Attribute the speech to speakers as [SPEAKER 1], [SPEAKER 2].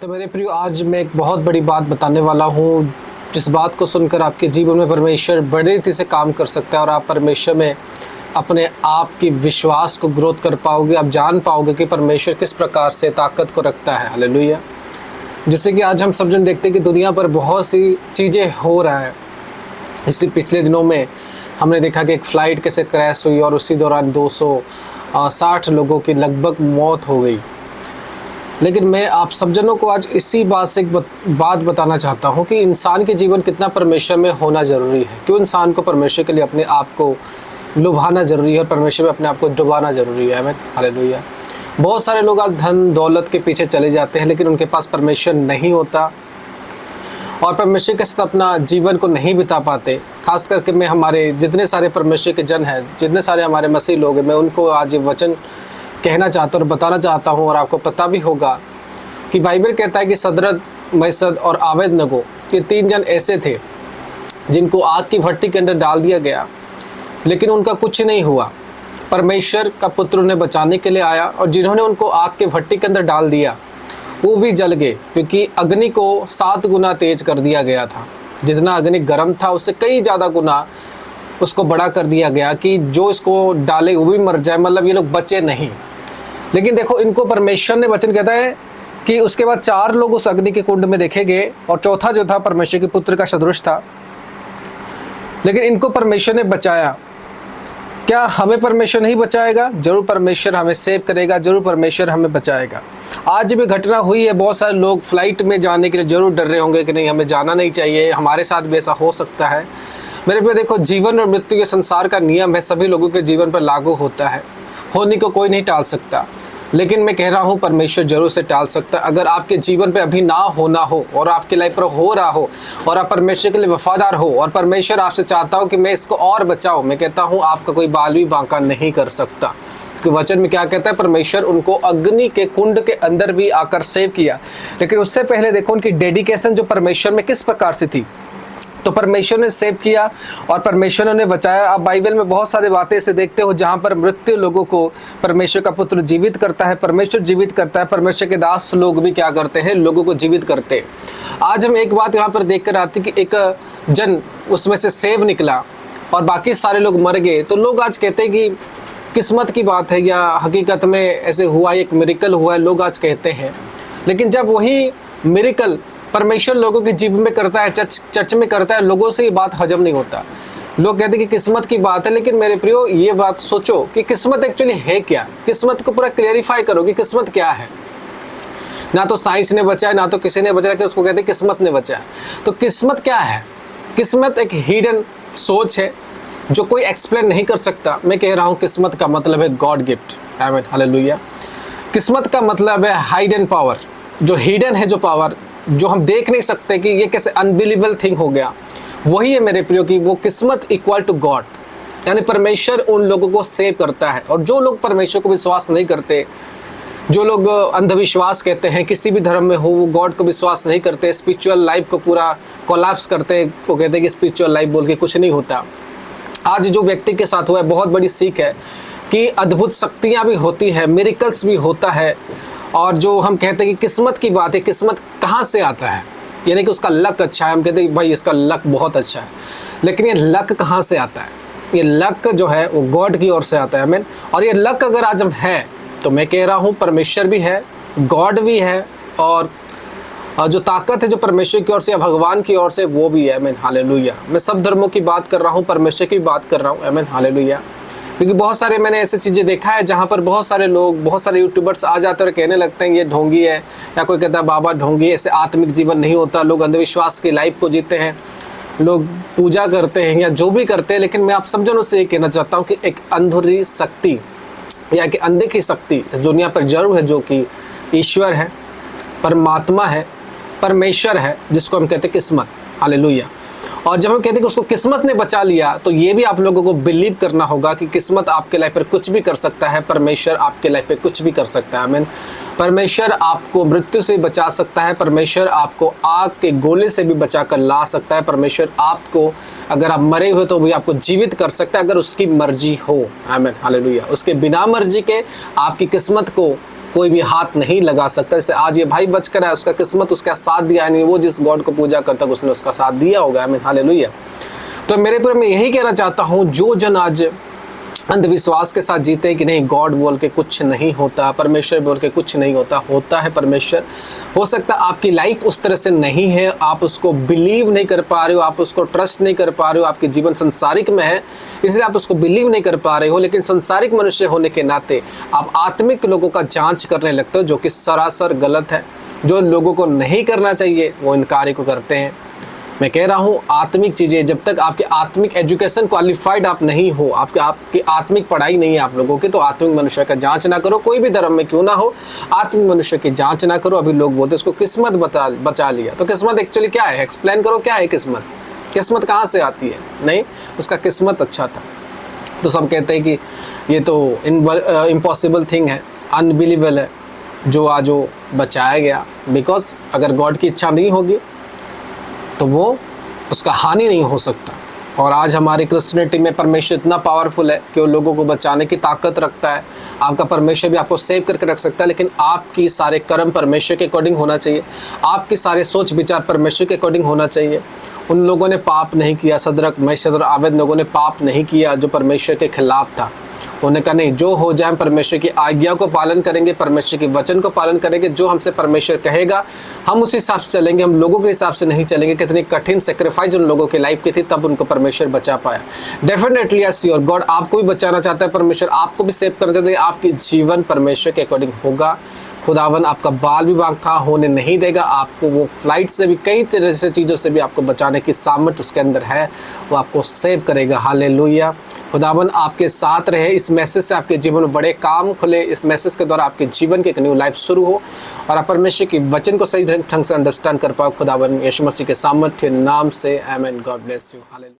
[SPEAKER 1] तो मेरे प्रियो, आज मैं एक बहुत बड़ी बात बताने वाला हूँ, जिस बात को सुनकर आपके जीवन में परमेश्वर बड़ी रीति से काम कर सकता है और आप परमेश्वर में अपने आप की विश्वास को ग्रोथ कर पाओगे। आप जान पाओगे कि परमेश्वर किस प्रकार से ताकत को रखता है। हालेलुया। जैसे कि आज हम सब जन देखते हैं कि दुनिया पर बहुत सी चीज़ें हो रहा है। इसी पिछले दिनों में हमने देखा कि एक फ़्लाइट कैसे क्रैश हुई और उसी दौरान 260 लोगों की लगभग मौत हो गई। लेकिन मैं आप सब जनों को आज इसी बात से एक बात बताना चाहता हूँ कि इंसान के जीवन कितना परमेश्वर में होना ज़रूरी है। क्यों इंसान को परमेश्वर के लिए अपने आप को लुभाना ज़रूरी है और परमेश्वर में अपने आप को डुबाना ज़रूरी है। आमीन, हालेलुया। बहुत सारे लोग आज धन दौलत के पीछे चले जाते हैं, लेकिन उनके पास परमेश्वर नहीं होता और परमेश्वर के साथ अपना जीवन को नहीं बिता पाते। खास करके मैं हमारे जितने सारे परमेश्वर के जन हैं, जितने सारे हमारे मसीह लोग हैं, मैं उनको आज ये वचन कहना चाहता हूँ और बताना चाहता हूँ। और आपको पता भी होगा कि बाइबल कहता है कि सदरद, मैसद और आबेदनगो, ये 3 जन ऐसे थे जिनको आग की भट्टी के अंदर डाल दिया गया, लेकिन उनका कुछ नहीं हुआ। परमेश्वर का पुत्र उन्हें बचाने के लिए आया और जिन्होंने उनको आग के भट्टी के अंदर डाल दिया वो भी जल गए, क्योंकि अग्नि को 7 गुना तेज कर दिया गया था। जितना अग्नि गर्म था उससे कई ज़्यादा गुना उसको बड़ा कर दिया गया कि जो इसको डाले वो भी मर जाए, मतलब ये लोग बचे नहीं। लेकिन देखो, इनको परमेश्वर ने वचन कहता है कि उसके बाद 4 लोग उस अग्नि के कुंड में देखे गए और चौथा जो था परमेश्वर के पुत्र का सदृश था, लेकिन इनको परमेश्वर ने बचाया। क्या हमें परमेश्वर नहीं बचाएगा? जरूर परमेश्वर हमें सेव करेगा, जरूर परमेश्वर हमें बचाएगा। आज भी घटना हुई है, बहुत सारे लोग फ्लाइट में जाने के लिए जरूर डर रहे होंगे कि नहीं, हमें जाना नहीं चाहिए, हमारे साथ भी ऐसा हो सकता है। मेरे पे देखो, जीवन और मृत्यु के संसार का नियम है, सभी लोगों के जीवन पर लागू होता है, होने को कोई नहीं टाल सकता। लेकिन मैं कह रहा हूँ परमेश्वर जरूर से टाल सकता है। अगर आपके जीवन पे अभी ना होना हो और आपके लाइफ पर हो रहा हो और आप परमेश्वर के लिए वफादार हो और परमेश्वर आपसे चाहता हो कि मैं इसको और बचाऊं, मैं कहता हूँ आपका कोई बाल भी बांका नहीं कर सकता। क्योंकि वचन में क्या कहता है, परमेश्वर उनको अग्नि के कुंड के अंदर भी आकर सेव किया। लेकिन उससे पहले देखो उनकी डेडिकेशन जो परमेश्वर में किस प्रकार से थी। तो परमेश्वर ने सेव किया और परमेश्वर ने उन्हें बचाया। आप बाइबल में बहुत सारी बातें ऐसे देखते हो जहाँ पर मृत्यु लोगों को परमेश्वर का पुत्र जीवित करता है, परमेश्वर जीवित करता है, परमेश्वर के दास लोग भी क्या करते हैं, लोगों को जीवित करते हैं। आज हम एक बात यहाँ पर देख कर आती कि एक जन उसमें से सेव निकला और बाकी सारे लोग मर गए। तो लोग आज कहते हैं कि किस्मत की बात है या हकीकत में ऐसे हुआ, एक मिरेकल हुआ है, लोग आज कहते हैं। लेकिन जब वही मिरेकल परमेश्वर लोगों के जीवन में करता है, चर्च में करता है, लोगों से ये बात हजम नहीं होता। लोग कहते हैं कि किस्मत की बात है। लेकिन मेरे प्रियो, ये बात सोचो कि किस्मत एक्चुअली है क्या। किस्मत को पूरा क्लेरिफाई करो कि किस्मत क्या है। ना तो साइंस ने बचाया, ना तो किसी ने बचाया, कि उसको कहते हैं किस्मत ने बचाया। तो किस्मत क्या है? किस्मत एक हिडन सोच है जो कोई एक्सप्लेन नहीं कर सकता। मैं कह रहा हूँ किस्मत का मतलब है गॉड गिफ्ट। आमीन, हालेलुया। किस्मत का मतलब है हाइडन पावर, जो हिडन है, जो पावर जो हम देख नहीं सकते कि ये कैसे अनबिलीवेबल थिंग हो गया। वही है मेरे प्रियो की वो किस्मत इक्वल टू गॉड, यानी परमेश्वर उन लोगों को सेव करता है। और जो लोग परमेश्वर को विश्वास नहीं करते, जो लोग अंधविश्वास कहते हैं, किसी भी धर्म में हो, वो गॉड को विश्वास नहीं करते, स्पिरिचुअल लाइफ को पूरा कोलैप्स करते, वो कहते हैं कि स्पिरिचुअल लाइफ बोल के कुछ नहीं होता। आज जो व्यक्ति के साथ हुआ है बहुत बड़ी सीख है कि अद्भुत शक्तियाँ भी होती है, मिरेकल्स भी होता है। और जो हम कहते हैं कि किस्मत की बात है, किस्मत कहाँ से आता है, यानी कि उसका लक अच्छा है। हम कहते हैं भाई इसका लक बहुत अच्छा है, लेकिन ये लक कहाँ से आता है? ये लक जो है वो गॉड की ओर से आता है। आमीन। और ये लक अगर आज हम है तो मैं कह रहा हूँ परमेश्वर भी है, गॉड भी है, और जो ताकत है जो परमेश्वर की ओर से या भगवान की ओर से वो भी है। आमीन, हालेलुया। मैं सब धर्मों की बात कर रहा हूँ, परमेश्वर की बात कर रहा हूँ। आमीन, हालेलुया। क्योंकि बहुत सारे मैंने ऐसी चीज़ें देखा है जहाँ पर बहुत सारे लोग, बहुत सारे यूट्यूबर्स आ जाते हैं और कहने लगते हैं ये ढोंगी है, या कोई कहता है बाबा ढोंगी, ऐसे आत्मिक जीवन नहीं होता। लोग अंधविश्वास की लाइफ को जीते हैं, लोग पूजा करते हैं या जो भी करते हैं। लेकिन मैं आप सब जनों से ये कहना चाहता हूँ कि एक अंधुरी शक्ति या कि अनदेखी शक्ति इस दुनिया पर जरूर है, जो कि ईश्वर है, परमात्मा है, परमेश्वर है, जिसको हम कहते हैं किस्मत। हालेलुया। और जब हम कहते हैं कि उसको किस्मत ने बचा लिया, तो ये भी आप लोगों को बिलीव करना होगा कि किस्मत आपके लाइफ पर कुछ भी कर सकता है, परमेश्वर आपके लाइफ पे कुछ भी कर सकता है। आमीन। परमेश्वर आपको मृत्यु से बचा सकता है, परमेश्वर आपको आग के गोले से भी बचा कर ला सकता है, परमेश्वर आपको, अगर आप मरे हुए तो भी आपको जीवित कर सकता है, अगर उसकी मर्जी हो। आमीन, हालेलुया। उसके बिना मर्जी के आपकी किस्मत को कोई भी हाथ नहीं लगा सकता। जैसे आज ये भाई बच कर है, उसका किस्मत उसका साथ दिया नहीं, वो जिस गॉड को पूजा करता है उसने उसका साथ दिया होगा। आमीन, हालेलुया। तो मेरे पूरे मैं यही कहना चाहता हूँ, जो जन आज अंधविश्वास के साथ जीते हैं कि नहीं गॉड बोल के कुछ नहीं होता, परमेश्वर बोल के कुछ नहीं होता, होता है परमेश्वर। हो सकता है आपकी लाइफ उस तरह से नहीं है, आप उसको बिलीव नहीं कर पा रहे हो, आप उसको ट्रस्ट नहीं कर पा रहे हो, आपके जीवन संसारिक में है इसलिए आप उसको बिलीव नहीं कर पा रहे हो। लेकिन संसारिक मनुष्य होने के नाते आप आत्मिक लोगों का जांच करने लगते हो, जो कि सरासर गलत है। जो लोगों को नहीं करना चाहिए वो इन कार्य को करते हैं। मैं कह रहा हूँ आत्मिक चीज़ें, जब तक आपके आत्मिक एजुकेशन क्वालिफाइड आप नहीं हो, आपकी आत्मिक पढ़ाई नहीं है आप लोगों की, तो आत्मिक मनुष्य का जांच ना करो, कोई भी धर्म में क्यों ना हो, आत्मिक मनुष्य की जांच ना करो। अभी लोग बोलते हैं उसको किस्मत बचा लिया, तो किस्मत एक्चुअली क्या है? एक्सप्लेन करो क्या है किस्मत? किस्मत कहाँ से आती है? नहीं, उसका किस्मत अच्छा था। तो सब कहते हैं कि ये तो इम्पॉसिबल थिंग है, अनबिलीवेबल है जो आज वो बचाया गया। बिकॉज अगर गॉड की इच्छा नहीं होगी तो वो उसका हानि नहीं हो सकता। और आज हमारी क्रिश्चियनिटी में परमेश्वर इतना पावरफुल है कि वो लोगों को बचाने की ताकत रखता है। आपका परमेश्वर भी आपको सेव करके रख सकता है, लेकिन आपकी सारे कर्म परमेश्वर के अकॉर्डिंग होना चाहिए, आपके सारे सोच विचार परमेश्वर के अकॉर्डिंग होना चाहिए। उन लोगों ने पाप नहीं किया, सदरक मैशद और आबेद लोगों ने पाप नहीं किया जो परमेश्वर के खिलाफ था। उन्होंने कहा नहीं, जो हो जाए परमेश्वर की आज्ञा को पालन करेंगे, परमेश्वर के वचन को पालन करेंगे, जो हमसे परमेश्वर कहेगा हम उस हिसाब से चलेंगे, हम लोगों के हिसाब से नहीं चलेंगे। कितनी कठिन सेक्रीफाइस उन लोगों की लाइफ की थी, तब उनको परमेश्वर बचा पाया। डेफिनेटली यस योर गॉड आपको भी बचाना चाहता है, परमेश्वर आपको भी सेव करना चाहता है। आपकी जीवन परमेश्वर के अकॉर्डिंग होगा। खुदावन आपका बाल भी बांका होने नहीं देगा, आपको वो फ्लाइट से भी कई तरह से चीज़ों से भी आपको बचाने की सामर्थ उसके अंदर है, वो आपको सेव करेगा। हालेलुया। खुदावन आपके साथ रहे, इस मैसेज से आपके जीवन में बड़े काम खुले, इस मैसेज के द्वारा आपके जीवन की एक न्यू लाइफ शुरू हो और आप परमेश्वर की वचन को सही ढंग से अंडरस्टैंड कर पाओ। खुदावन यीशु मसीह के सामर्थ्य नाम से आमीन। God bless you. हालेलुया।